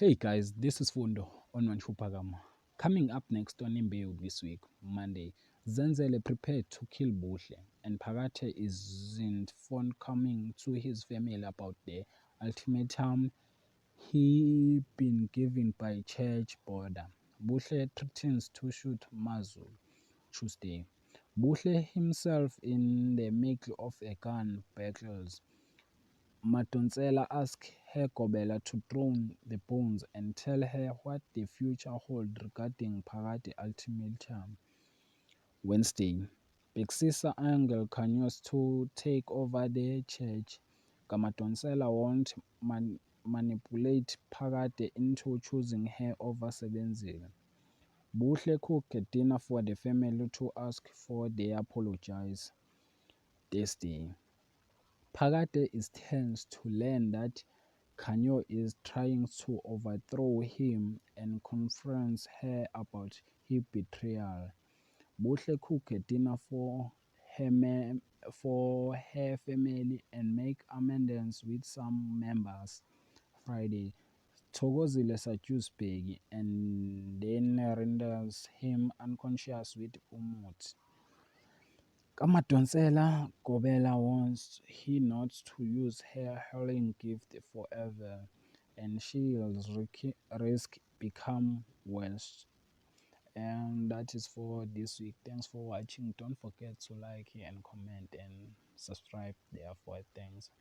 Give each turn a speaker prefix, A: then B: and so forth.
A: Hey guys, this is Fundo on Manchupagama. Coming up next on IMBEWU this week, Monday, Zenzele prepared to kill Buhle, and Phakade isn't forthcoming to his family about the ultimatum he been given by church border. Buhle threatens to shoot Mazul Tuesday. Buhle himself in the middle of a gun battles. Madonsela asked her Kobela to throw the bones and tell her what the future holds regarding Phakade ultimatum. Wednesday, Bheki Angel continues to take over the church. Kamadonsela won't manipulate Phakade into choosing her over Zenzele. Buhle cooked a dinner for the family to ask for their apologies. Thursday, Phakade is tense to learn that Kanyo is trying to overthrow him and confronts her about his betrayal. Buhle cook a dinner for her family and make amends with some members. Friday, Thokozile seduces Bheki and then renders him unconscious with Umut. Kamadonsela Kobela wants he not to use her healing gift forever, and she'll risk become worse. And that is for this week. Thanks for watching. Don't forget to like and comment and subscribe. Therefore, thanks.